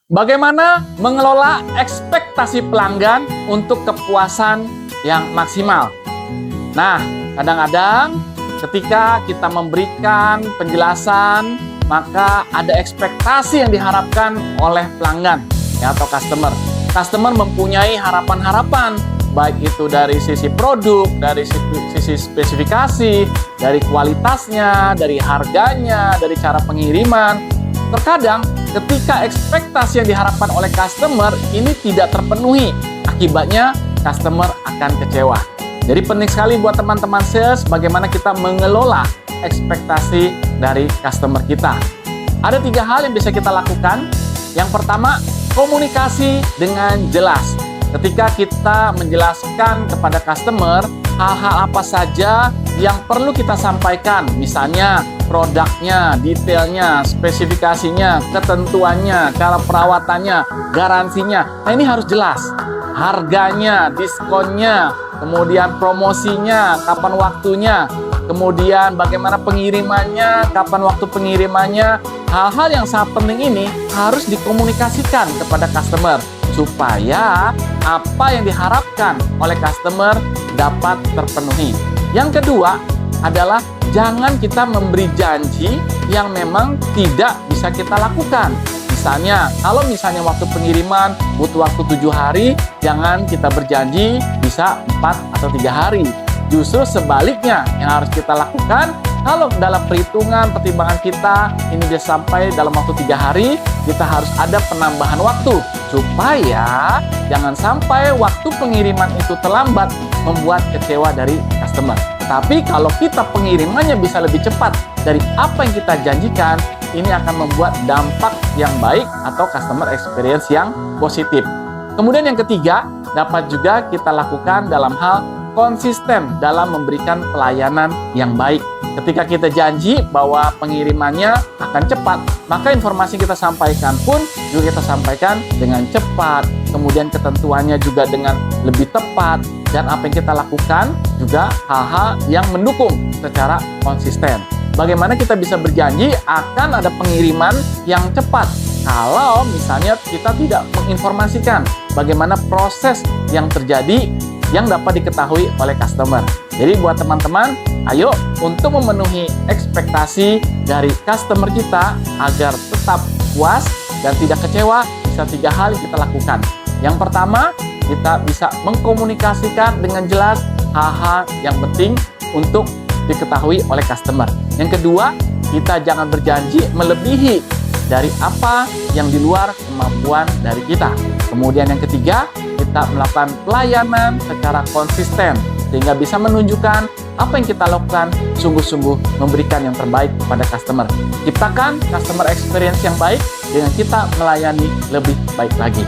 Bagaimana mengelola ekspektasi pelanggan untuk kepuasan yang maksimal? Nah, kadang-kadang ketika kita memberikan penjelasan, maka ada ekspektasi yang diharapkan oleh pelanggan ya, atau customer. Customer mempunyai harapan-harapan, baik itu dari sisi produk, dari sisi spesifikasi, dari kualitasnya, dari harganya, dari cara pengiriman. Terkadang ketika ekspektasi yang diharapkan oleh customer ini tidak terpenuhi, akibatnya customer akan kecewa. Jadi penting sekali buat teman-teman sales bagaimana kita mengelola ekspektasi dari customer kita. Ada 3 hal yang bisa kita lakukan. Yang pertama, komunikasi dengan jelas. Ketika kita menjelaskan kepada customer hal-hal apa saja yang perlu kita sampaikan, misalnya produknya, detailnya, spesifikasinya, ketentuannya, cara perawatannya, garansinya. Nah, ini harus jelas. Harganya, diskonnya, kemudian promosinya, kapan waktunya, kemudian bagaimana pengirimannya, kapan waktu pengirimannya. Hal-hal yang sangat penting ini harus dikomunikasikan kepada customer supaya apa yang diharapkan oleh customer dapat terpenuhi. Yang kedua adalah jangan kita memberi janji yang memang tidak bisa kita lakukan. Misalnya, kalau misalnya waktu pengiriman butuh waktu 7 hari, jangan kita berjanji bisa 4 atau 3 hari. Justru sebaliknya yang harus kita lakukan, kalau dalam perhitungan pertimbangan kita ini bisa sampai dalam waktu 3 hari, kita harus ada penambahan waktu supaya jangan sampai waktu pengiriman itu terlambat membuat kecewa dari customer. Tapi kalau kita pengirimannya bisa lebih cepat dari apa yang kita janjikan, ini akan membuat dampak yang baik atau customer experience yang positif. Kemudian yang ketiga, dapat juga kita lakukan dalam hal konsisten dalam memberikan pelayanan yang baik. Ketika kita janji bahwa pengirimannya akan cepat, maka informasi kita sampaikan pun juga kita sampaikan dengan cepat, kemudian ketentuannya juga dengan lebih tepat, dan apa yang kita lakukan juga hal-hal yang mendukung secara konsisten. Bagaimana kita bisa berjanji akan ada pengiriman yang cepat kalau misalnya kita tidak menginformasikan bagaimana proses yang terjadi yang dapat diketahui oleh customer. Jadi buat teman-teman, ayo untuk memenuhi ekspektasi dari customer kita agar tetap puas dan tidak kecewa, bisa 3 hal yang kita lakukan. Yang pertama, kita bisa mengkomunikasikan dengan jelas hal-hal yang penting untuk diketahui oleh customer. Yang kedua, kita jangan berjanji melebihi dari apa yang di luar kemampuan dari kita. Kemudian yang ketiga, kita melakukan pelayanan secara konsisten sehingga bisa menunjukkan apa yang kita lakukan sungguh-sungguh memberikan yang terbaik kepada customer. Ciptakan customer experience yang baik dengan kita melayani lebih baik lagi.